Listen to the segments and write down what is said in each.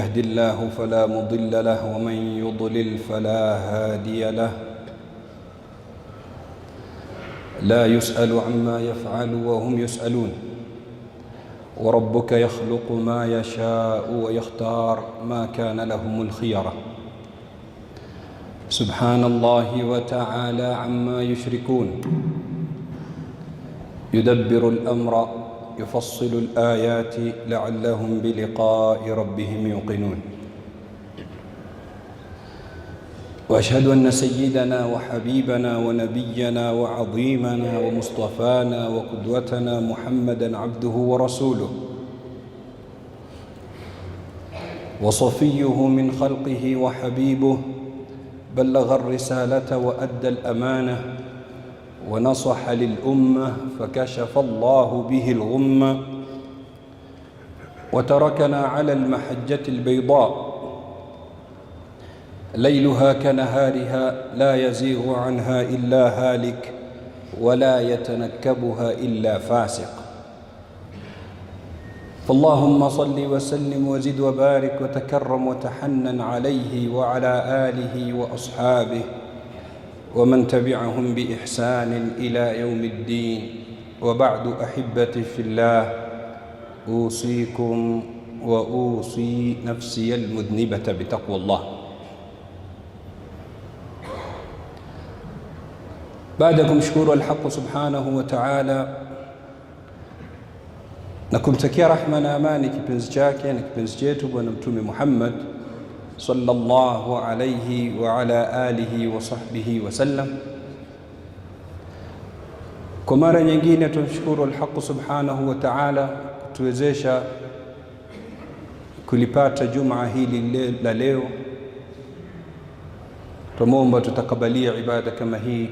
يهد الله فلا مضل له ومن يضلل فلا هادي له. لا يسأل عما يفعل وهم يسألون. وربك يخلق ما يشاء ويختار ما كان لهم الخيرة. سبحان الله وتعالى عما يشركون. يدبر الأمر يفصل الآيات لعلهم بلقاء ربهم يوقنون. وأشهد أن سيدنا وحبيبنا ونبينا وعظيمنا ومصطفانا وقدوتنا محمدًا عبده ورسوله وصفيه من خلقه وحبيبه، بلغ الرسالة وأدى الأمانة ونصح للأمة فكشف الله به الغمة، وتركنا على المحجة البيضاء ليلها كنهارها لا يزيغ عنها إلا هالك ولا يتنكبها إلا فاسق. فاللهم صل وسلم وزد وبارك وتكرم وتحنن عليه وعلى آله وأصحابه ومن تبعهم بإحسان إلى يوم الدين. وبعد أحبتي في الله، أوصيكم وأوصي نفسي المذنبة بتقوى الله. بعدكم شكور الحق سبحانه وتعالى na kumtakia rahma na amani kipenzi chake na kipenzi chetu Bwana Mtume Muhammad sallallahu alayhi wa ala alihi wa sahbihi wa sallam. Kwa mara nyingine tumshukuru al-Haq subhanahu wa ta'ala kutuwezesha kulipata Jumaa hili la leo. Tumuomba tutakabalia ibada kama hii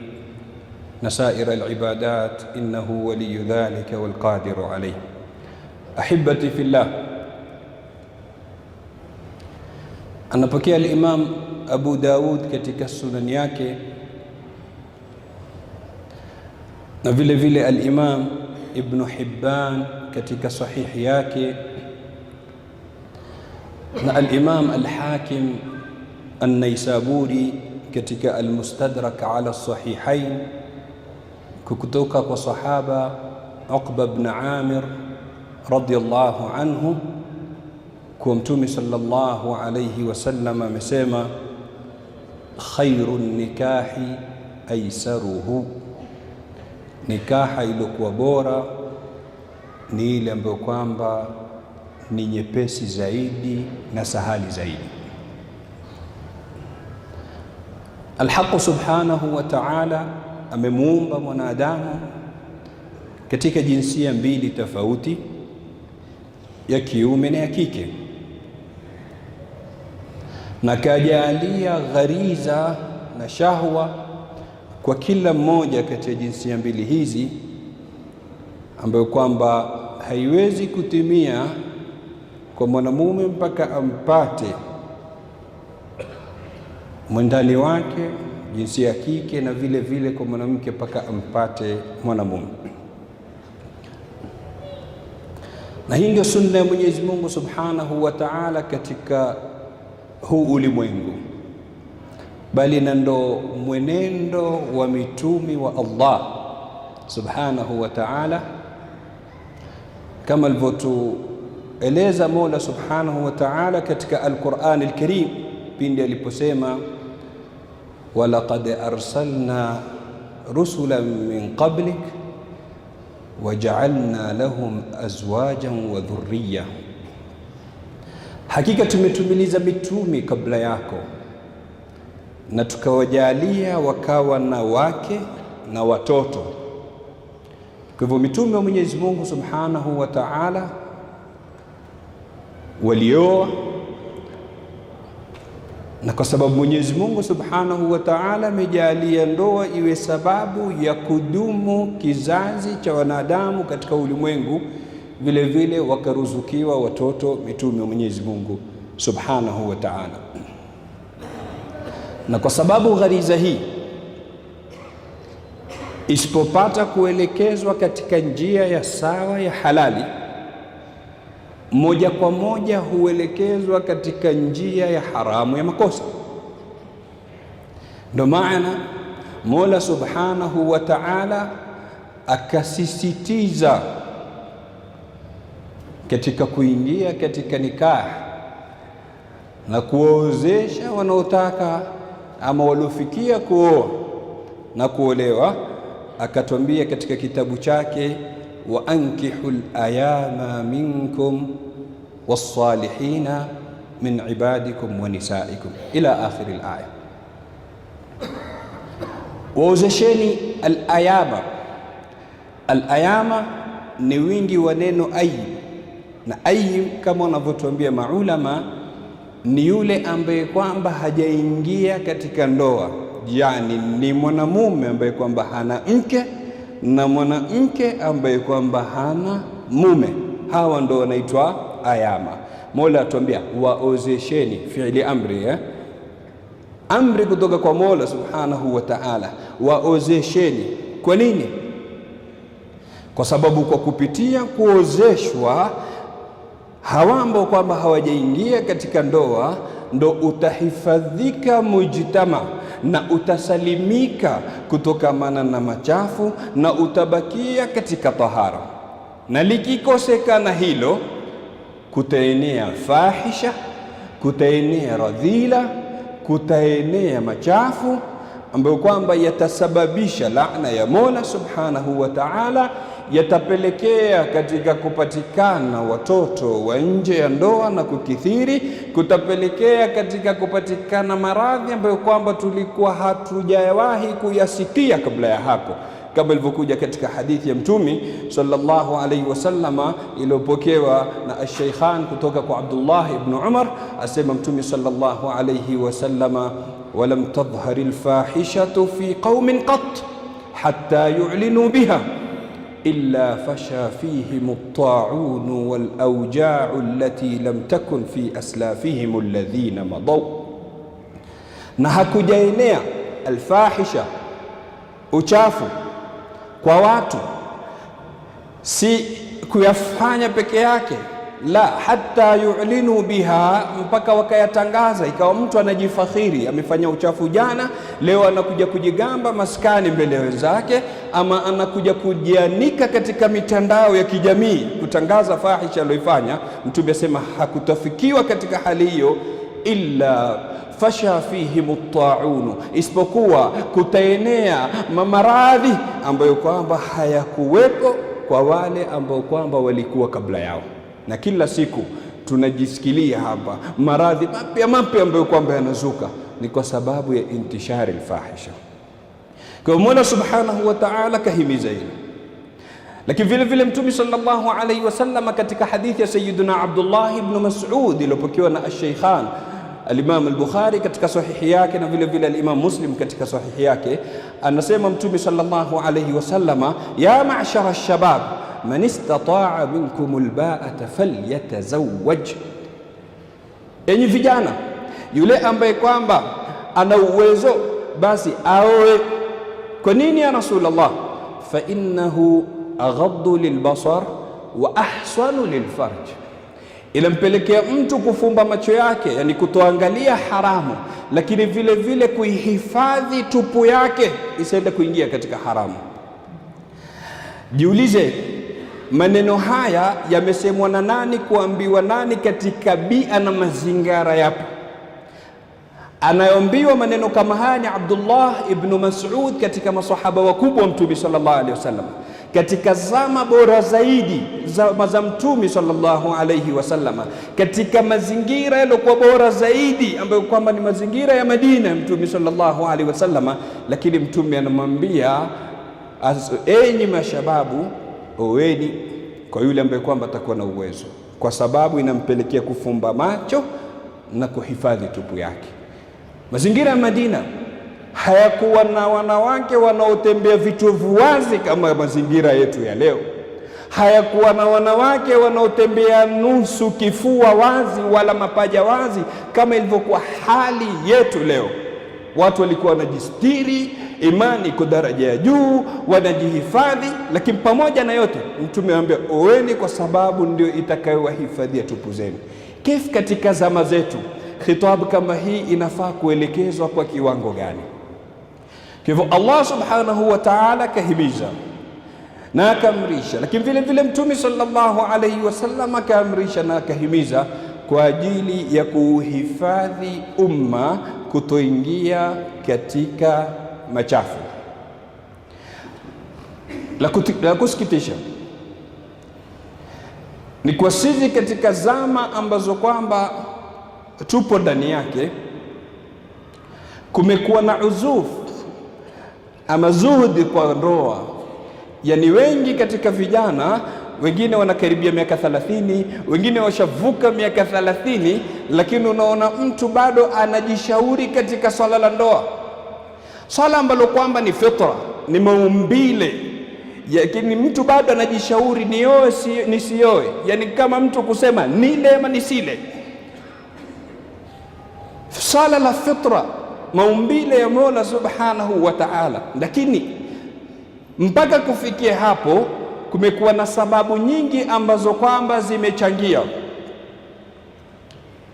na saira al-ibadat, innahu waliyu dhalika wal qadiru alayhi. Ahibati fillah, anapokea al-Imam Abu Daud katika sunan yake na vile vile al-Imam Ibn Hibban katika sahihi yake na al-Imam al-Hakim an-Naisaburi katika al-Mustadrak ala as-Sahihain kutoka kwa sahaba Uqba ibn Amir radiyallahu anhu kwa Mtume sallallahu alayhi wasallam amesema, khairun nikahi aisaruhu, nikaha iliyokuwa bora ni ile ambayo kwamba ni nyepesi zaidi na sahali zaidi. Al-Haq subhanahu wa ta'ala amemuumba mwanadamu katika jinsia mbili tofauti, ya kiume na ya kike, na kajalia ghariza na shahwa kwa kila mmoja kati ya jinsia mbili hizi, ambayo kwamba haiwezi kutimia kwa mwanamume mpaka ampate mwendani wake jinsia ya kike, na vile vile kwa mwanamke mpaka ampate mwanamume. Na hii ndio sunna ya Mwenyezi Mungu Subhanahu wa Ta'ala katika huu ulimwengu, bali na ndo mwenendo wa mitumi wa Allah Subhanahu wa Ta'ala, kama alivyotueleza Mola Subhanahu wa Ta'ala katika Al-Qur'an Al-Karim pindi aliposema, walaqad arsalna rusulan min qablik waja'alna lahum azwajan wa dhurriyya, hakika tumetumiliza mitumi kabla yako na tukawajalia wakawa na wake na watoto. Kwa hivyo mitume wa Mwenyezi Mungu Subhanahu wa Ta'ala walioa, na kwa sababu Mwenyezi Mungu Subhanahu wa Ta'ala amejalia ndoa iwe sababu ya kudumu kizazi cha wanadamu katika ulimwengu, vile vile wakaruzukiwa watoto mitume wa Mwenyezi Mungu Subhanahu wa Ta'ala. Na kwa sababu ghariza hii isipopata kuelekezwa katika njia ya sawa ya halali, moja kwa moja huelekezwa katika njia ya haramu ya makosa. Ndio maana Mola Subhanahu wa Ta'ala akasisitiza katika kuingia katika nikah na kuozesha wanaotaka ama waliofikia kuoa na kuolewa, akatwambia katika kitabu chake, wa ankihul ayama minkum was-salihina min ibadikum wa nisaikum ila akhir al-aya. Waozesheni al-ayama. Al-ayama ni wingi wa neno ayyim, na ayyim kama wanavyotuambia maulama ni yule ambaye kwamba hajaingia katika ndoa, yani ni mwanamume ambaye kwamba hana mke na mwanamke ambaye kwamba hana mume. Hawa ndo wanaitwa ayama. Mola atuambia waozesheni, fi'li amri, amri kutoka kwa Mola Subhanahu wa Ta'ala, waozesheni. Kwa nini? Kwa sababu kwa kupitia kuozeshwa hawa ambao kwamba hawajaingia katika ndoa ndo utahifadhika mujtama na utasalimika kutokamana na machafu na utabakia katika tahara. Na likikosekana hilo, kutaenea fahisha, kutaenea radhila, kutaenea machafu ambayo kwamba yatasababisha laana ya Mola Subhanahu wa Ta'ala, yatapelekea katika kupatikana watoto wa nje ya ndoa na kukithiri, kutapelekea katika kupatikana maradhi ambayo kwamba tulikuwa hatujawahi kuyasikia kabla ya hapo, kama ilivyokuja katika hadithi ya Mtume sallallahu alayhi wasallama iliyopokewa na Ash-Shaykhan kutoka kwa Abdullah ibn Umar, asema Mtume sallallahu alayhi wasallama, walam tadhhari al-fahishatu fi qaumin qat hatta yu'linu biha illa fasha fihim at-ta'un wal awja'u allati lam takun fi aslafihim alladhina madaw. Na hakujaenea al-fahisha, uchafu kwa watu, si kuyafanya peke yake, la, hatta yu'linu biha, mpaka wakayatangaza. Ikawa mtu anajifakhiri amefanya uchafu jana, leo anakuja kujigamba maskani mbele ya wenzake, ama anakuja kujianika katika mitandao ya kijamii kutangaza fahisha aliyoifanya. Mtume asema hakutafikiwa katika hali hiyo illa fasha fihim at-ta'un, isipokuwa kutaenea maradhi ambayo kwamba hayakuwepo kwa wale ambao kwamba walikuwa kabla yao. Na kila siku tunajisikilia hapa maradhi mapya ambayo kwamba yanazuka, ni kwa sababu ya intishari al-fahisha. Kwa Mola Subhanahu wa Ta'ala kahimiza hili. Lakini vile vile Mtume sallallahu alayhi wasallam katika hadithi ya Sayyidina Abdullah ibn Mas'ud iliyopokewa na Ash-Shaykhan, al-Imam al-Bukhari katika sahihi yake na vile vile al-Imam Muslim katika sahihi yake, anasema Mtume sallallahu alayhi wasallama, ya ma'shara ash-shabab man istata'a minkum al-ba'ata falyatazawwaj. Enyi vijana, yule ambaye kwamba ana uwezo basi aoe. Kwa nini ya Rasulullah? Fa innahu aghaddu lilbasar wa ahsanu lilfarj. Inampelekea mtu kufumba macho yake, yani kutoangalia haramu, lakini vile vile kuihifadhi tupu yake isiende kuingia katika haramu. Jiulize, maneno haya yamesemwa na nani, kuambiwa nani, katika bia na mazingara yapi? Anayeambiwa maneno kama haya ni Abdullah ibn Mas'ud, katika masahaba wakubwa wa Mtume sallallahu alaihi wasallam, katika zama bora zaidi za Mtume sallallahu alaihi wasallam, katika mazingira yaliokuwa bora zaidi ambayo kwamba ni mazingira ya Madina ya Mtume sallallahu alaihi wasallam. Lakini Mtume anamwambia, enyi mashababu, oweni kwa yule ambaye kwamba atakuwa na uwezo, kwa sababu inampelekea kufumba macho na kuhifadhi tupu yake. Mazingira ya Madina hayakuwa na wanawake wanaotembea vitovu wazi kama mazingira yetu ya leo. Hayakuwa na wanawake wanaotembea nusu kifua wazi wala mapaja wazi kama ilivyokuwa hali yetu leo. Watu walikuwa wanajistiri imani iko daraja ya juu, wanajihifadhi. Lakini pamoja na yote Mtume anambia oweni, kwa sababu ndio itakayowahifadhia tupu zenu. Kif katika zama zetu khitabu kama hii inafaa kuelekezwa kwa kiwango gani? Kwa hivyo Allah subhanahu wa ta'ala kahimiza na akaamrisha, lakini vile vile Mtume sallallahu alayhi wasallam akaamrisha na akahimiza kwa ajili ya kuhifadhi umma kutoingia katika machafu. La kusikitisha ni kwa sisi katika zama ambazo kwamba tupo ndani yake, kumekuwa na uzufu ama zuhudi kwa ndoa. Yani wengi katika vijana, wengine wanakaribia miaka 30, wengine washavuka miaka 30, lakini unaona mtu bado anajishauri katika swala la ndoa, swala ambalo kwamba ni fitra, ni maumbile, lakini mtu bado anajishauri nioe nisioe. Yani kama mtu kusema nile ama nisile, swala la fitra, maumbile ya Mola subhanahu wa ta'ala. Lakini mpaka kufikia hapo kumekuwa na sababu nyingi ambazo kwamba zimechangia.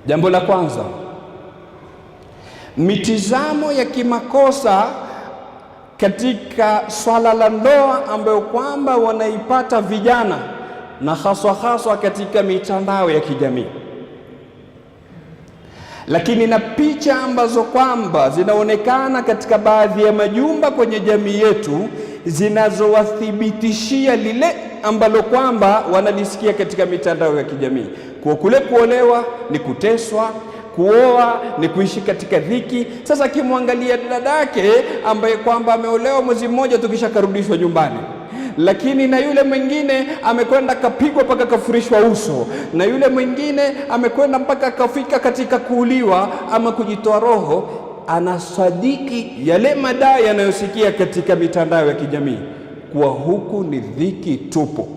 Jambo la kwanza, mitizamo ya kimakosa katika swala la ndoa ambayo kwamba wanaipata vijana, na haswa katika mitandao ya kijamii, lakini na picha ambazo kwamba zinaonekana katika baadhi ya majumba kwenye jamii yetu zinazowathibitishia lile ambalo kwamba wanalisikia katika mitandao ya kijamii, kwa kule kuolewa ni kuteswa, kuoa ni kuishi katika dhiki. Sasa akimwangalia dadake ambaye kwamba ameolewa mwezi mmoja tukisha karudishwa nyumbani, lakini na yule mwingine amekwenda kapigwa mpaka kafurishwa uso, na yule mwingine amekwenda mpaka kafika katika kuuliwa ama kujitoa roho, anasadiki yale madai yanayosikia katika mitandao ya kijamii kuwa huku ni dhiki tupu.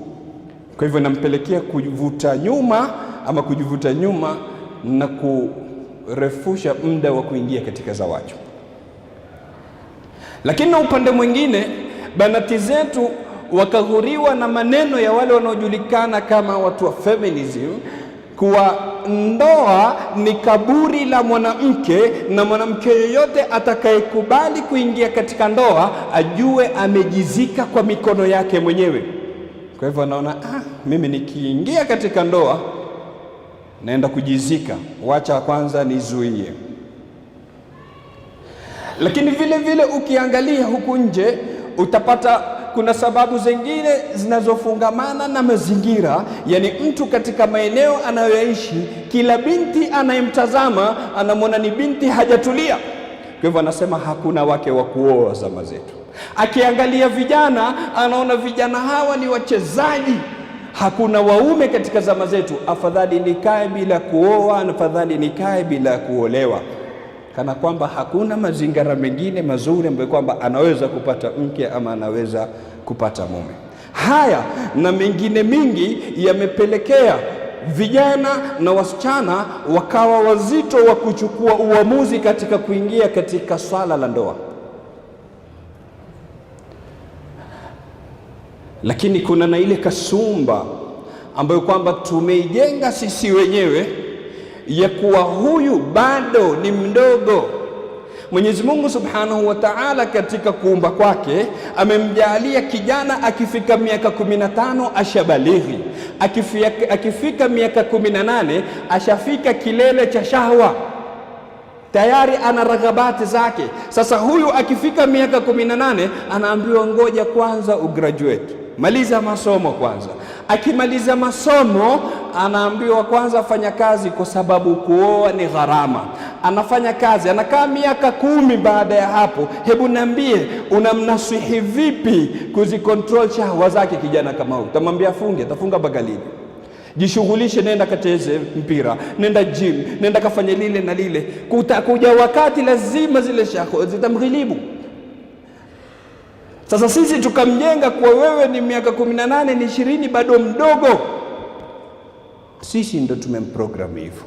Kwa hivyo nampelekea kujivuta nyuma na kurefusha muda wa kuingia katika zawaji. Lakini na upande mwingine, banati zetu wakaghuriwa na maneno ya wale wanaojulikana kama watu wa feminism, kuwa ndoa ni kaburi la mwanamke, na mwanamke yeyote atakayekubali kuingia katika ndoa ajue amejizika kwa mikono yake mwenyewe. Kwa hivyo anaona mimi nikiingia katika ndoa naenda kujizika, wacha kwanza nizuie. Lakini vile vile ukiangalia huku nje utapata kuna sababu zingine zinazofungamana na mazingira. Yani mtu katika maeneo anayoishi, kila binti anayemtazama anamwona ni binti hajatulia. Kwa hivyo anasema hakuna wake wa kuoa zama zetu. Akiangalia vijana anaona vijana hawa ni wachezaji, hakuna waume katika zama zetu, afadhali nikae bila kuoa, afadhali nikae bila kuolewa, kana kwamba hakuna mazingira mengine mazuri ambayo kwamba anaweza kupata mke ama anaweza kupata mume. Haya na mengine mingi yamepelekea vijana na wasichana wakawa wazito wa kuchukua uamuzi katika kuingia katika swala la ndoa. Lakini kuna na ile kasumba ambayo kwamba tumeijenga sisi wenyewe ya kuwa huyu bado ni mdogo. Mwenyezi Mungu Subhanahu wa Ta'ala katika kuumba kwake amemjalia kijana akifika miaka 15 ashabalighi, akifika miaka 18 ashafika kilele cha shahwa, tayari ana raghabati zake. Sasa huyu akifika miaka 18 anaambiwa ngoja kwanza ugraduate, maliza masomo kwanza. Akimaliza masomo anaambiwa kwanza fanya kazi, kwa sababu kuoa ni gharama. Anafanya kazi, anakaa miaka 10. Baada ya hapo, hebu niambie unamnasihi vipi kuzikontrol shahwa zake kijana kama huyu? Utamwambia afunge, atafunga bagalini. Jishughulishe, nenda kacheze mpira, nenda gym, nenda kafanye lile na lile. Kutakuja wakati lazima zile shahwa zitamghilibu. Sasa sisi tukamjenga kwa wewe ni miaka 18 ni 20 bado mdogo. Sisi ndo tumemprogram hivyo.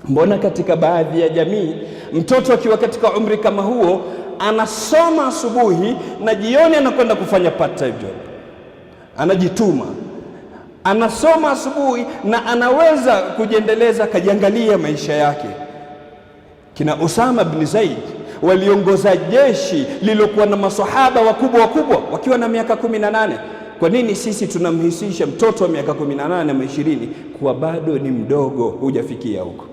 Mbona katika baadhi ya jamii mtoto akiwa katika umri kama huo anasoma asubuhi na jioni anakwenda kufanya part time job, anajituma, anasoma asubuhi na anaweza kujiendeleza, kajiangalia maisha yake. Kina Usama bin Zaid waliongoza jeshi lilokuwa na maswahaba wakubwa wakiwa na miaka 18. Kwa nini sisi tunamhisisha mtoto wa miaka 18 na 20 kuwa bado ni mdogo, hujafikia huko?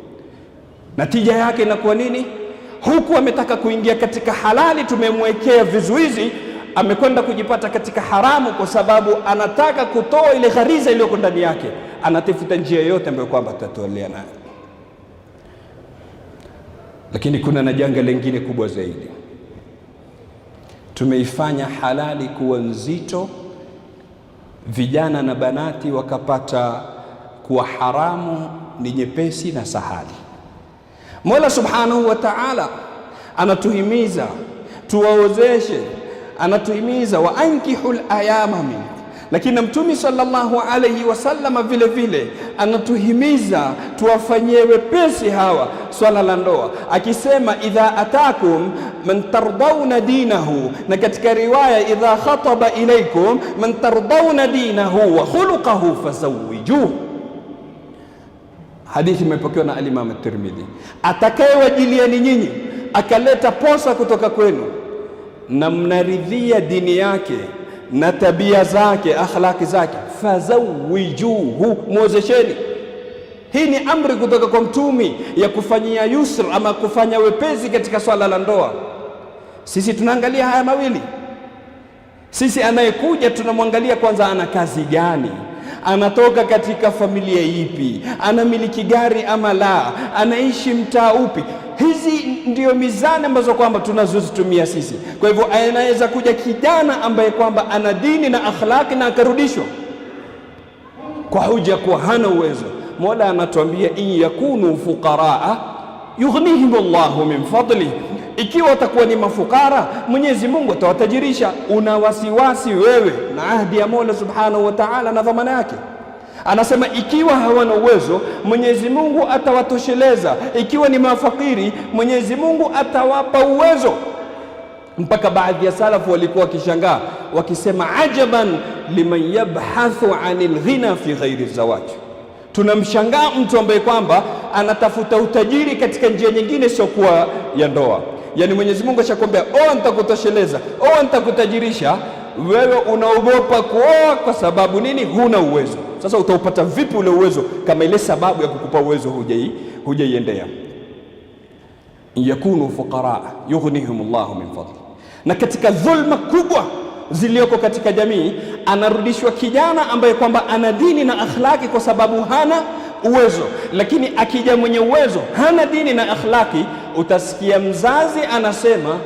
Natija yake inakuwa nini? Huku ametaka kuingia katika halali, tumemwekea vizuizi, amekwenda kujipata katika haramu, kwa sababu anataka kutoa ile ghariza iliyoko ndani yake, anatafuta njia yote ambayo kwamba atatolea nayo. Lakini kuna na janga lingine kubwa zaidi, tumeifanya halali kuwa nzito, vijana na banati wakapata kuwa haramu ni nyepesi na sahali. Mola Subhanahu wa Ta'ala anatuhimiza tuwaozeshe, anatuhimiza wa ankihul ayama minkum, lakini Mtume sallallahu alayhi wasallam vile vile anatuhimiza tuwafanyie wepesi hawa swala la ndoa, akisema idha atakum man tardawna dinahu, na katika riwaya idha khataba ilaykum man tardawna dinahu wa khuluquhu fazawwijuhu. Hadithi imepokewa na al-Imam at-Tirmidhi. Atakayewajilieni nyinyi akaleta posa kutoka kwenu na mnaridhia dini yake na tabia zake, akhlaki zake, fazawwijuhu, muozesheni. Hii ni amri kutoka kwa Mtume ya kufanyia yusr ama kufanya wepesi katika swala la ndoa. Sisi tunaangalia haya mawili. Sisi anayekuja tunamwangalia kwanza ana kazi gani, anatoka katika familia ipi, anamiliki gari ama la, anaishi mtaa upi. Hizi ndio mizani ambazo kwamba tunazozitumia sisi. Kwa hivyo anaweza kuja kijana ambaye kwamba ana dini na akhlaki na akarudishwa kwa hoja kuwa hana uwezo. Mola anatuambia in yakunu fuqaraa yughnihimullahu min fadli, ikiwa watakuwa ni mafukara Mwenyezi Mungu atawatajirisha. Una wasiwasi wewe na ahdi ya Mola Subhanahu wa Ta'ala na dhamana yake? Anasema ikiwa hawana uwezo Mwenyezi Mungu atawatosheleza, ikiwa ni mafakiri Mwenyezi Mungu atawapa uwezo. Mpaka baadhi ya salafu walikuwa wakishangaa wakisema ajaban liman yabhathu anil ghina fi ghairi zawaj. Tunamshangaa mtu ambaye kwamba anatafuta utajiri katika njia nyingine sio kuwa ya ndoa. Yani Mwenyezi Mungu ashakwambia nitakutosheleza, nitakutajirisha, wewe unaogopa kuoa kwa sababu nini? Huna uwezo. Sasa utaupata vipi ule uwezo kama ile sababu ya kukupa uwezo hujaiendea? Yakunu fuqara yughnihimullahu min fadli. Na katika dhulma kubwa zilioko katika jamii, anarudishwa kijana ambaye kwamba ana dini na akhlaki kwa sababu hana uwezo. Lakini akija mwenye uwezo hana dini na akhlaki, utasikia mzazi anasema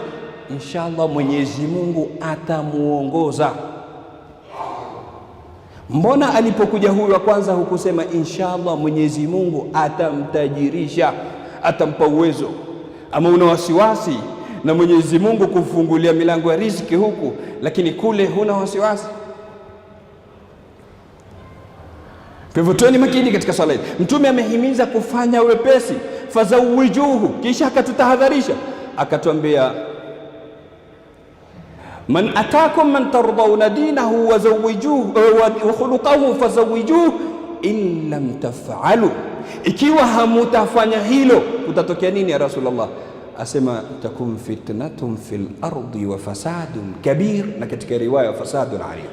inshallah Mwenyezi Mungu atamuongoza. Mbona alipokuja huyu wa kwanza hukusema inshallah Mwenyezi Mungu atamtajirisha, atampa uwezo? Ama una wasiwasi na Mwenyezi Mungu kufungulia milango ya riziki huku, lakini kule huna wasiwasi? Kwa hivyo tueni makini katika swala hili. Mtume amehimiza kufanya wepesi, fazawwijuhu, kisha akatutahadharisha akatuambia man atakum man tardawna dinahu wa zawwijuhu wa khuluquhu fazawwijuhu in lam taf'alu, ikiwa hamutafanya hilo kutatokea nini ya Rasulullah? Asema takum fitnatun fil ardi wa fasadun kabir, na katika riwaya fasadun arid.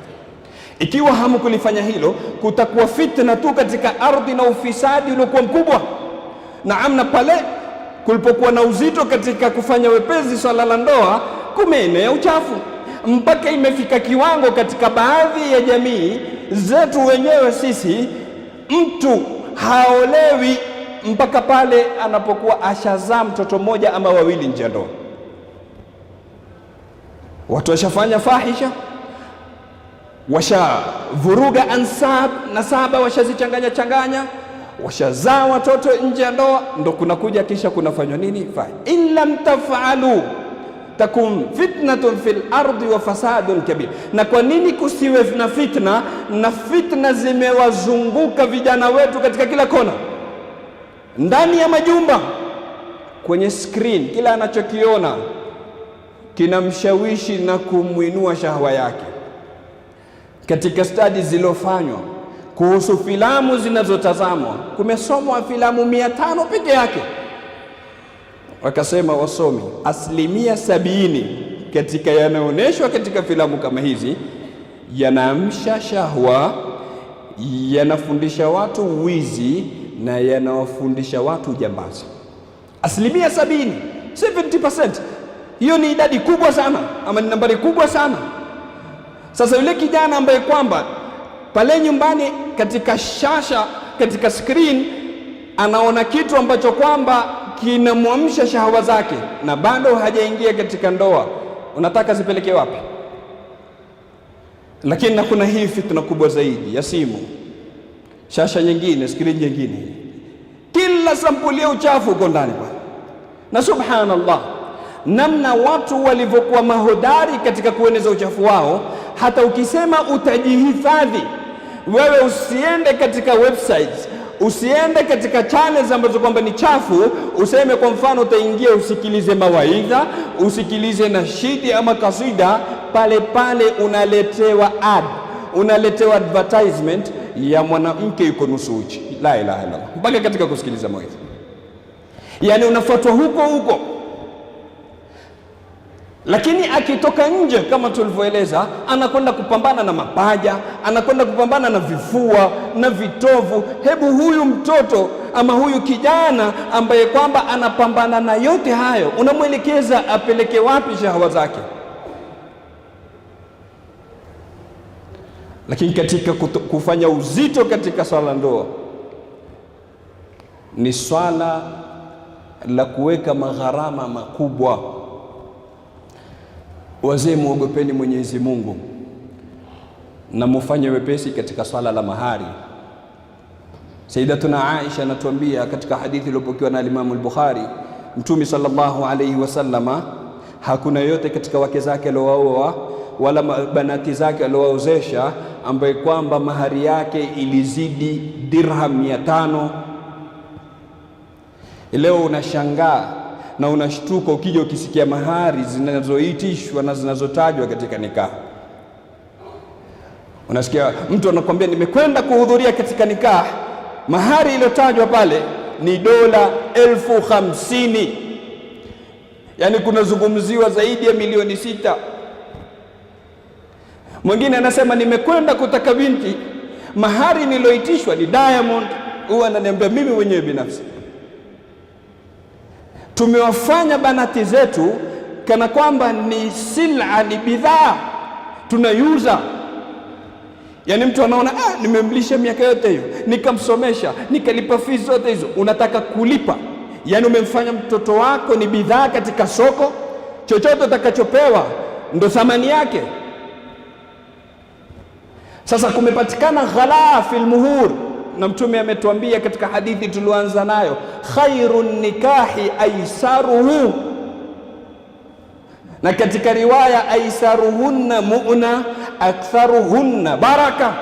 Ikiwa hamkulifanya hilo kutakuwa fitna tu katika ardhi na ufisadi uliokuwa mkubwa. Na amna pale kulipokuwa na uzito katika kufanya wepesi swala la ndoa, kumeenea uchafu mpaka imefika kiwango katika baadhi ya jamii zetu wenyewe sisi, mtu haolewi mpaka pale anapokuwa ashazaa mtoto mmoja ama wawili nje ya ndoa. Watu washafanya fahisha, washavuruga ansab na saba, washazichanganya, washazaa watoto nje ya ndoa, ndo kunakuja kisha kunafanywa nini? In lam taf'alu takum fitnatun fil ardi wa fasadun kabir. Na kwa nini kusiwe na fitna? Na fitna zimewazunguka vijana wetu katika kila kona, ndani ya majumba, kwenye screen, kila anachokiona kinamshawishi na kumwinua shahwa yake. Katika studies zilizofanywa kuhusu filamu zinazotazamwa, kumesomwa filamu 500 peke yake. Wakasema wasomi, 70% katika yanaonyeshwa katika filamu kama hizi yanaamsha shahwa, yanafundisha watu wizi na yanawafundisha watu jambazi. 70%, 70%. Hiyo ni idadi kubwa sana, ama ni nambari kubwa sana. Sasa yule kijana ambaye kwamba pale nyumbani katika shasha, katika screen anaona kitu ambacho kwamba kinamwamsha shahawa zake na bado hajaingia katika ndoa, unataka zipeleke wapi? Lakini na kuna hii fitna kubwa zaidi ya simu, shasha nyingine, screen nyingine, kila sampuli ya uchafu uko ndani pale. Na subhanallah, namna watu walivyokuwa mahodari katika kueneza uchafu wao. Hata ukisema utajihifadhi, wewe usiende katika websites, usiende katika channels ambazo kwamba ni chafu, useme kwa mfano utaingia usikilize mawaidha, usikilize nashidi ama kasida, pale pale unaletewa ad, unaletewa advertisement ya mwanamke yuko nusu uchi. La ilaha illallah, mpaka katika kusikiliza mawaidha. Yani unafuatwa huko huko. Lakini akitoka nje kama tulivyoeleza, anakwenda kupambana na mapaja, anakwenda kupambana na vifua na vitovu. Hebu huyu mtoto ama huyu kijana ambaye kwamba anapambana na yote hayo, unamwelekeza apeleke wapi shahawa zake? Lakini katika kufanya uzito katika swala ndoa, ni swala la kuweka magharama makubwa. Wazee, muogopeni Mwenyezi Mungu na mufanye wepesi katika swala la mahari. Sayyidatuna Aisha anatuambia katika hadithi iliyopokewa na Imam al-Bukhari, Mtume sallallahu alayhi wasallama, hakuna yote katika wake zake aliowaoa wala banati zake aliowaozesha ambaye kwamba mahari yake ilizidi dirham 500. Leo unashangaa na unashtuka ukija ukisikia mahari zinazoitishwa na zinazotajwa katika nikah. Unasikia mtu anakuambia nimekwenda kuhudhuria katika nikah, mahari iliyotajwa pale ni dola 50,000. Yani kunazungumziwa zaidi ya milioni 6. Mwingine anasema nimekwenda kutaka binti, mahari niloitishwa ni diamond. Huwa ananiambia mimi mwenyewe binafsi, tumewafanya banati zetu kana kwamba ni sila, ni bidhaa tunayuza. Yani mtu anaona nimemlisha miaka yote hiyo, nikamsomesha, nikalipa fees zote hizo, unataka kulipa. Yani umemfanya mtoto wako ni bidhaa katika soko, chochote utakachopewa ndo thamani yake. Sasa kumepatikana ghala fil muhur, na Mtume ametuambia katika hadithi tulioanza nayo, khairun nikahi aisaruhu, na katika riwaya aisaruhunna mu'na aktharuhunna baraka.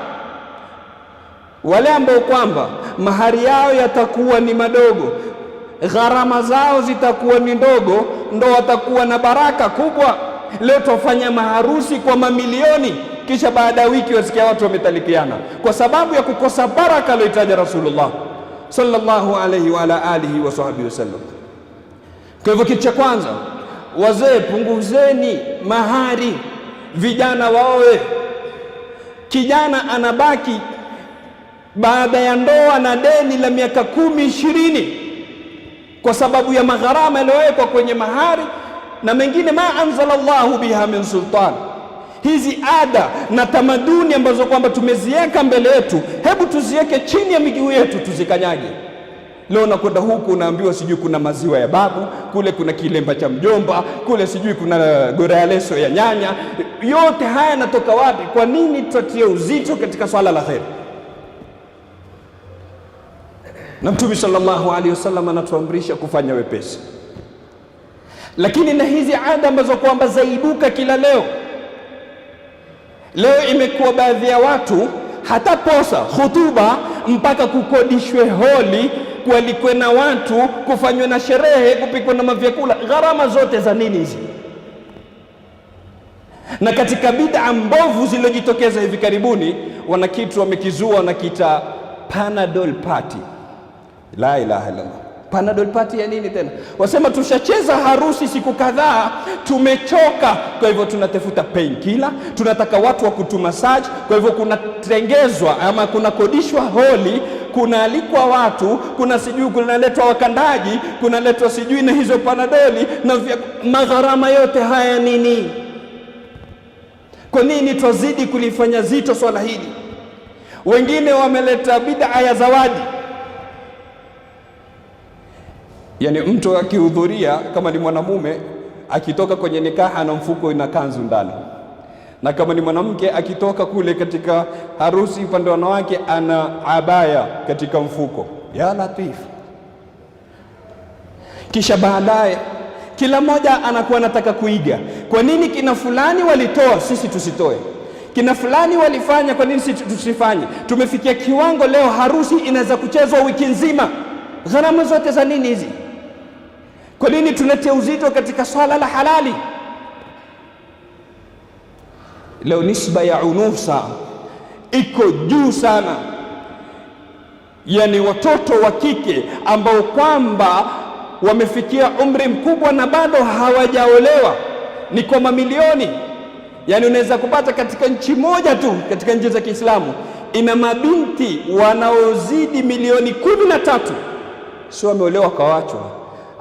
Wale ambao kwamba mahari yao yatakuwa ni madogo, gharama zao zitakuwa ni ndogo, ndo watakuwa na baraka kubwa. Leo tufanya maharusi kwa mamilioni, kisha baada ya wiki wasikia watu wametalikiana kwa sababu ya kukosa baraka aliyotaja Rasulullah sallallahu alayhi wa ala alihi wa sahbihi wasallam. Kwa hivyo kitu cha kwanza, wazee punguzeni mahari, vijana waoe. Kijana anabaki baada ya ndoa na deni la miaka 10-20 kwa sababu ya magharama yaliyowekwa kwenye mahari na mengine ma anzalallahu biha min sultan. Hizi ada na tamaduni ambazo kwamba tumeziweka mbele yetu, hebu tuziweke chini ya miguu yetu, tuzikanyage. Leo nakwenda huku unaambiwa sijui kuna maziwa ya babu, kule kuna kilemba cha mjomba, kule sijui kuna gora ya leso ya nyanya. Yote haya yanatoka wapi? Kwa nini tutatie uzito katika swala la khair? Na Mtume sallallahu alaihi wasallam anatuamrisha kufanya wepesi. Lakini na hizi ada ambazo kwamba zaibuka kila leo, leo imekuwa baadhi ya watu hata posa hutuba mpaka kukodishwe holi, kualikwe na watu, kufanywe na sherehe, kupikwa na mavyakula. Gharama zote za nini hizi? Na katika bid'a mbovu zilizojitokeza hivi karibuni, wana kitu wamekizua, wanakiita Panadol Party. La ilaha illallah. Panadol Party ya nini tena? Wasema tushacheza harusi siku kadhaa, tumechoka, kwa hivyo tunatafuta painkiller, tunataka watu wa kutumassage, kwa hivyo kunatengezwa ama kunakodishwa holi, kunaalikwa watu, kuna sijui kunaletwa wakandaji, kunaletwa sijui na hizo panadoli na magharama yote haya nini? Kwa nini twazidi kulifanya zito swala hili? Wengine wameleta bid'a ya zawadi. Yani mtu akihudhuria, kama ni mwanamume akitoka kwenye nikaha na mfuko ina kanzu ndani, na kama ni mwanamke akitoka kule katika harusi upande wa wanawake ana abaya katika mfuko. Ya Latif. Kisha baadaye kila mmoja anakuwa anataka kuiga. Kwa nini kina fulani walitoa sisi tusitoe? Kina fulani walifanya, kwa nini sisi tusifanye? Tumefikia kiwango leo harusi inaweza kuchezwa wiki nzima. Gharama zote za nini hizi? Kwa nini tunatia uzito katika swala la halali? Leo nisba ya unusa iko juu sana. Yani watoto wa kike ambao kwamba wamefikia umri mkubwa na bado hawajaolewa ni kwa mamilioni. Yani unaweza kupata katika nchi moja tu, katika nchi za Kiislamu ina mabinti wanaozidi milioni 13 sio wameolewa kawachwa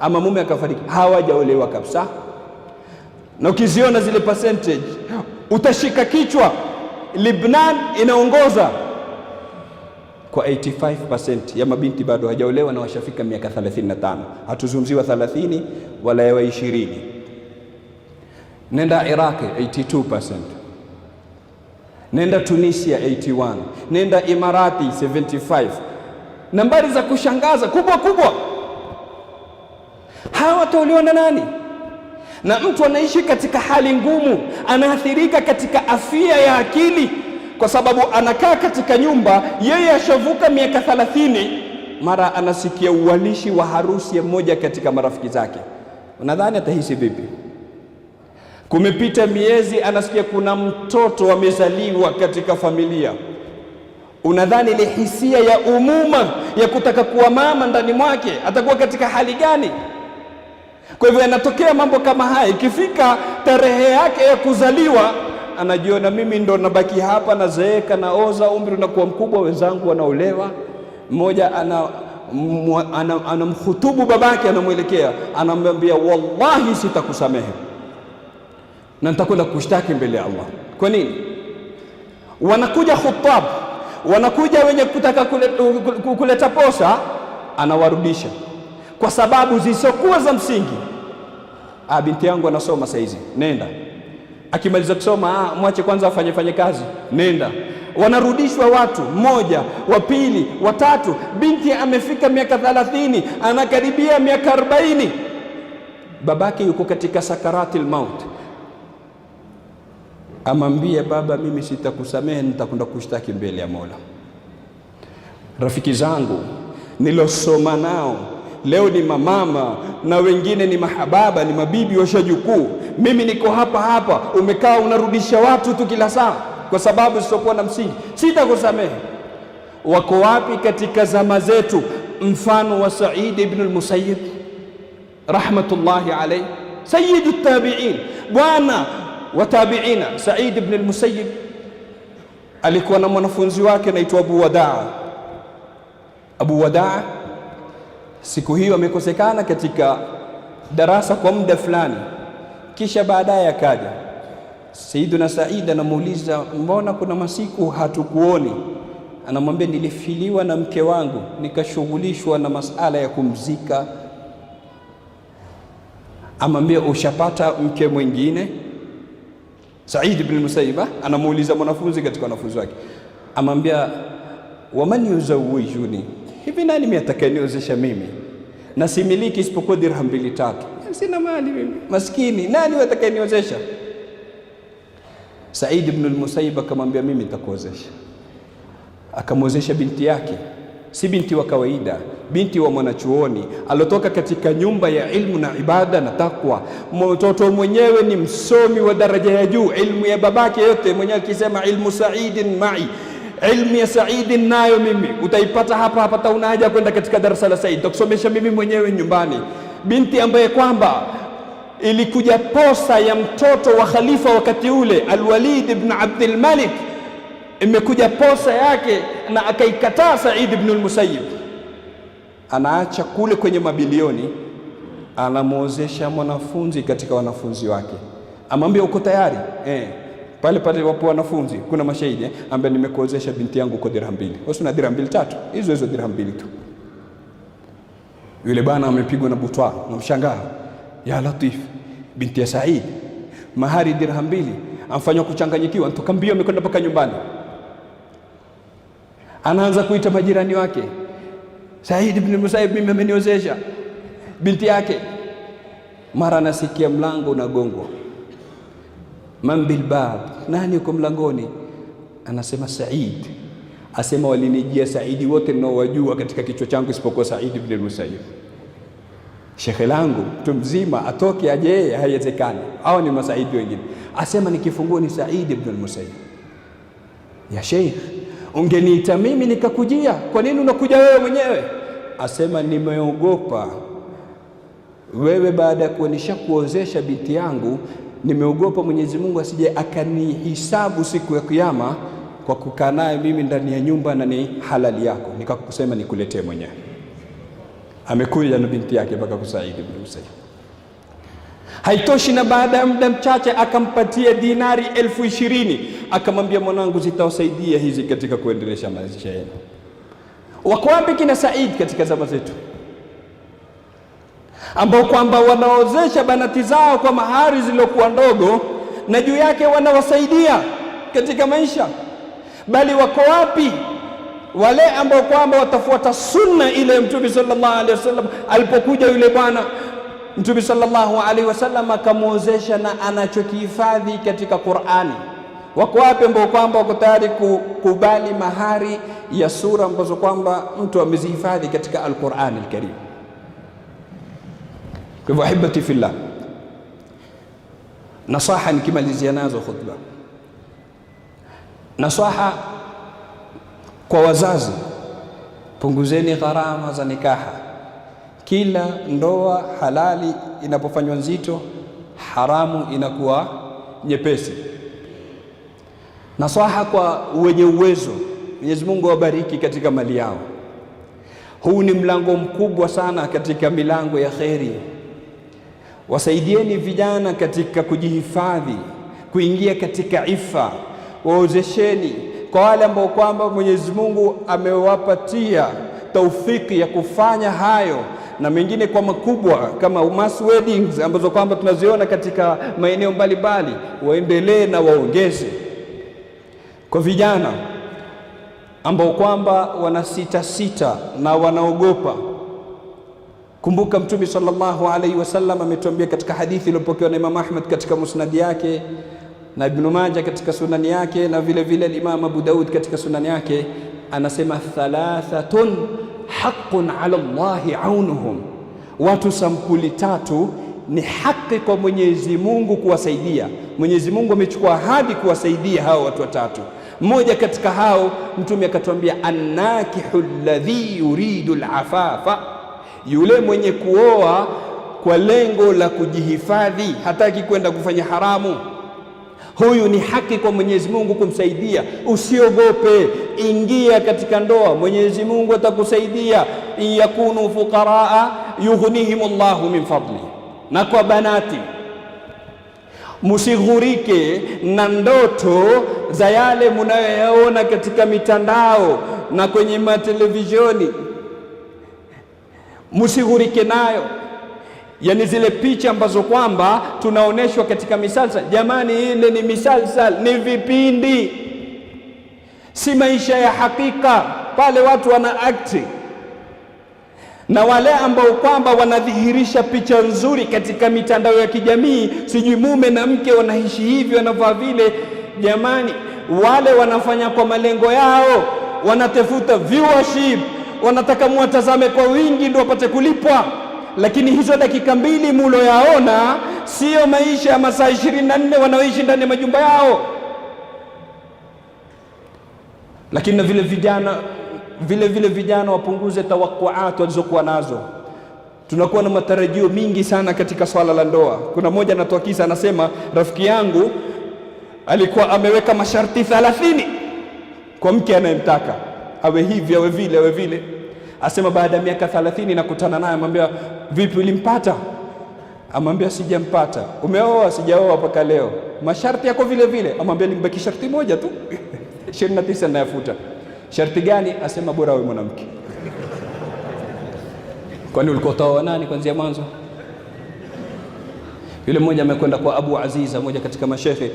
ama mume akafariki, hawajaolewa kabisa. Na ukiziona zile percentage utashika kichwa. Lebanon inaongoza kwa 85% ya mabinti bado hawajaolewa na washafika miaka 35. Hatuzungumziwa 30 wala ya 20. Nenda Iraq 82%. Nenda Tunisia 81. Nenda Imarati 75. Nambari za kushangaza kubwa kubwa. Hawa wataolewa na nani? Na mtu anaishi katika hali ngumu, anaathirika katika afya ya akili kwa sababu anakaa katika nyumba, yeye ashavuka miaka 30, mara anasikia uwalishi wa harusi ya mmoja katika marafiki zake. Unadhani atahisi vipi? Kumepita miezi, anasikia kuna mtoto amezaliwa katika familia. Unadhani ile hisia ya umuma ya kutaka kuwa mama ndani mwake atakuwa katika hali gani? Kwa hivyo yanatokea mambo kama haya. Ikifika tarehe yake ya kuzaliwa, anajiona mimi ndo nabaki hapa, nazeeka, naoza, umri unakuwa mkubwa, wenzangu wanaolewa. Mmoja anamhutubu babake, anamwelekea, anamwambia wallahi sitakusamehe na nitakwenda kushtaki mbele ya Allah. Kwa nini? Wanakuja khutab, wanakuja wenye kutaka kuleta posa, anawarudisha kwa sababu zisizokuwa za msingi. Binti yangu anasoma saizi, nenda. Akimaliza kusoma, mwache kwanza afanye kazi, nenda. Wanarudishwa watu, mmoja, wa pili, wa tatu. Binti amefika miaka 30, anakaribia miaka 40. Babake yuko katika sakaratil maut. Amwambie baba, mimi sitakusamehe, nitakwenda kushtaki mbele ya Mola. Rafiki zangu nilosoma nao leo ni mamama na wengine ni mahababa, ni mabibi washajukuu. Mimi niko hapa, umekaa unarudisha watu tu kila saa kwa sababu zisizokuwa na msingi. Sitakusamehe. Wako wapi katika zama zetu mfano wa Said ibn al-Musayyib rahmatullahi alayhi, sayyidu tabi'in, bwana wa tabi'ina? Said ibn al-Musayyib alikuwa na mwanafunzi wake anaitwa Abu Wadaa. Abu Wadaa siku hiyo amekosekana katika darasa kwa muda fulani, kisha baadaye akaja Sayyiduna Said, anamuuliza mbona kuna masiku hatukuoni? Anamwambia nilifiliwa na mke wangu, nikashughulishwa na masala ya kumzika. Amwambia ushapata mke mwingine? Said ibn Musayyib anamuuliza mwanafunzi katika wanafunzi wake, amwambia waman yuzawijuni, hivi nani mtakayeniozesha mimi na similiki isipokuwa dirham 2-3, sina mali mimi maskini, nani atakayeniozesha? Said ibn al-Musayyib akamwambia mimi nitakuozesha. Akamwozesha binti yake si binti wa kawaida, binti wa mwanachuoni alotoka katika nyumba ya ilmu na ibada na takwa. Mtoto mwenyewe ni msomi wa daraja ya juu, ilmu ya babake yote mwenyewe akisema ilmu Saidin ma'i, ilmu ya Saidin nayo mimi utaipata hapa hapa, tauna haja kwenda katika darasa la Said, takusomesha mimi mwenyewe nyumbani. Binti ambaye kwamba ilikuja posa ya mtoto wa khalifa wakati ule Al-Walid ibn Abdul Malik, imekuja posa yake na akaikataa Said ibn al-Musayyib. Anaacha kule kwenye mabilioni, anamuozesha mwanafunzi katika wanafunzi wake, amwambia uko tayari? Pale pale wapo wanafunzi, kuna mashahidi ambaye nimekuozesha binti yangu kwa dirham 2. Wewe una dirham 2 3, hizo dirham 2 tu. Yule bwana amepigwa na butwa na mshangao, ya Latif, binti ya Said mahari dirham 2, amfanywa kuchanganyikiwa, nitoka mbio amekwenda mpaka nyumbani. Anaanza kuita majirani wake, Said ibn Musayyib mimi ameniozesha binti yake. Mara nasikia mlango unagongwa, man bil bab, nani uko mlangoni? Anasema Said. Asema walinijia Saidi wote ninaowajua katika kichwa changu isipokuwa Said ibn Musayyib. Shekhe langu mtu mzima atoke aje, haiwezekani, hao ni masaidi wengine. Asema nikifungua ni Said ibn Musayyib. Ya Sheikh, ungeniita mimi nikakujia, kwa nini unakuja wewe mwenyewe? Asema nimeogopa wewe, baada ya kuonesha kuozesha binti yangu, nimeogopa Mwenyezi Mungu asije akanihisabu siku ya Kiyama kwa kukaa naye mimi ndani ya nyumba na ni halali yako, nikakusema nikuletee mwenyewe. Amekuja na binti yake mpaka kwa Said ibn Musayyib. Haitoshi, na baada ya muda mchache akampatia dinari 20,000, akamwambia mwanangu, zitawasaidia hizi katika kuendelesha maisha yenu. Wako wapi kina Said katika zama zetu, ambao kwamba wanaozesha banati zao kwa mahari zilizokuwa ndogo na juu yake wanawasaidia katika maisha? Bali wako wapi wale ambao kwamba watafuata sunna ile Mtume sallallahu alaihi wasallam? Alipokuja yule bwana, Mtume sallallahu alaihi wasallam akamuozesha na anachokihifadhi katika Qur'ani. Wako wapi ambao kwamba wako tayari kukubali mahari ya sura ambazo kwamba mtu amezihifadhi katika Al-Qur'an Al-Karim? Kwa hivyo ahibati fillah, nasaha nikimalizia nazo khutba, nasaha kwa wazazi, punguzeni gharama za nikaha. Kila ndoa halali inapofanywa nzito, haramu inakuwa nyepesi. Nasaha kwa wenye uwezo, Mwenyezi Mungu awabariki katika mali yao. Huu ni mlango mkubwa sana katika milango ya kheri. Wasaidieni vijana katika kujihifadhi, kuingia katika ifa. Waozesheni kwa wale ambao kwamba Mwenyezi Mungu amewapatia taufiki ya kufanya hayo, na mengine kwa makubwa kama mass weddings ambazo kwamba tunaziona katika maeneo mbalimbali, waendelee na waongeze. Kwa vijana ambao kwamba wanasita na wanaogopa, kumbuka Mtume sallallahu alaihi wasallam ametuambia katika hadithi iliyopokewa na Imam Ahmad katika musnadi yake na Ibn Majah katika sunani yake na vile vile Imam Abu Daud katika sunani yake, anasema thalathatun haqqun ala Allahi aunuhum, watu sampuli 3 ni haki kwa Mwenyezi Mungu kuwasaidia. Mwenyezi Mungu amechukua ahadi kuwasaidia hao watu 3. Mmoja katika hao Mtume akatuambia, annakihu alladhi yuridu alafafa, yule mwenye kuoa kwa lengo la kujihifadhi, hataki kwenda kufanya haramu, huyu ni haki kwa Mwenyezi Mungu kumsaidia. Usiogope, ingia katika ndoa, Mwenyezi Mungu atakusaidia. In yakunu fuqaraa yughnihimullahu min fadli. Na kwa banati, musighurike na ndoto za yale mnayoyaona katika mitandao na kwenye matelevisheni, musighurike nayo. Yani zile picha ambazo kwamba tunaoneshwa katika misalsal, jamani, ile ni misalsal, ni vipindi, si maisha ya hakika. Pale watu wana act, na wale ambao kwamba wanadhihirisha picha nzuri katika mitandao ya kijamii, sijui mume na mke wanaishi hivi, wanavaa vile, jamani, wale wanafanya kwa malengo yao, wanatafuta viewership. wanataka muwatazame kwa wingi ndio wapate kulipwa, lakini hizo dakika 2 muloyaona sio maisha ya masaa 24 wanaoishi ndani ya majumba yao. Lakini na vile vijana wapunguze tawakuat walizokuwa nazo. Tunakuwa na matarajio mingi sana katika swala la ndoa. Kuna mmoja anatoa kisa, anasema rafiki yangu alikuwa ameweka masharti 30 kwa mke anayemtaka, awe hivi awe vile awe vile. Asema baada ya miaka 30 nakutana naye, amwambia vipi, ulimpata? Amwambia sijampata. Umeoa? Sijaoa mpaka leo. Masharti yako vile vile. Amwambia limbaki sharti moja tu 29 nayafuta. Sharti gani? Asema bora awe mwanamke. Kwani ulikuwa utaoa nani kuanzia mwanzo? Yule mmoja amekwenda kwa Abu Aziza, mmoja katika mashehe,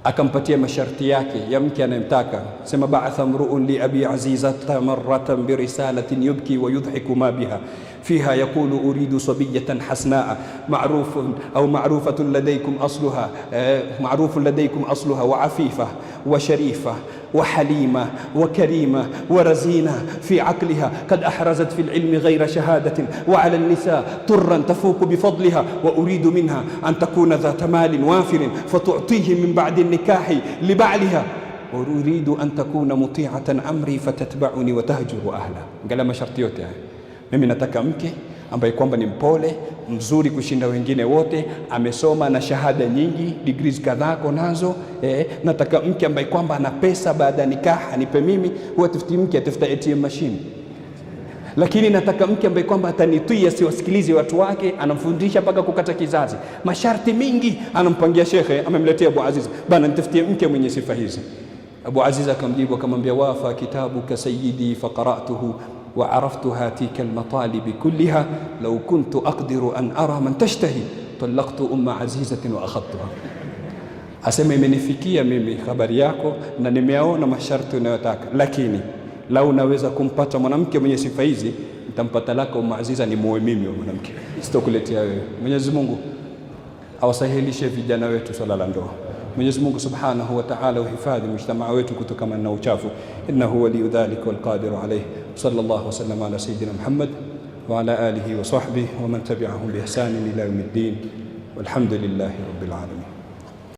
akampatia masharti yake ya mke anayemtaka. Sema ba'atha mru'un li Abi Aziza marratan bi risalatin yubki wa yudhiku ma biha fiha yaqulu uridu sabiyatan hasnaa ma'rufatun ladaykum asluha wa afifa wa sharifa wa halima wa karima wa razina fi aqliha qad ahrazat fi al-ilmi ghayra shahadatin wa 'ala an-nisa turran tafuku bi fadliha wa uridu minha an takuna dhata malin wafirin fatu'tihi min ba'di nikahi li ba'liha wa uridu an takuna muti'atan amri fatatba'uni wa tahjuru ahla. Ngala masharti yote haya. Mimi nataka mke ambaye kwamba ni mpole, mzuri kushinda wengine wote, amesoma na shahada nyingi, degrees kadhaa nazo. Nataka mke ambaye kwamba ana pesa, baada ya nikah anipe mimi. Huwa tafuti mke atafuta ATM machine. Lakini nataka mke ambaye kwamba atanitii, asiwasikilize watu wake, anamfundisha mpaka kukata kizazi. Masharti mingi anampangia shekhe, amemletea Abu Aziz, bana nitafutie mke mwenye sifa hizi. Abu Aziz akamjibu akamwambia, wafa kitabuka sayyidi faqara'tuhu wa araftu hatika almatalibi kulliha law kuntu aqdiru an ara man tashtahi talaqtu umma azizatin wa akhadtuha. Asema imenifikia mimi habari yako na nimeaona masharti unayotaka, lakini lau naweza kumpata mwanamke mwenye sifa hizi nitampata lako umma aziza, ni muoe mimi mwanamke, sitokuletea wewe. Mwenyezi Mungu awasahilishe vijana wetu swala la ndoa. Mwenyezi Mungu Subhanahu wa Ta'ala uhifadhi mujtamaa wetu kutokana na uchafu. Innahu waliyu dhalika wal qadiru alayhi. Sallallahu wasallam ala sayyidina Muhammad wa ala alihi wa sahbihi wa man tabi'ahum bi ihsan ila yawmiddin. Walhamdulillahi rabbil alamin.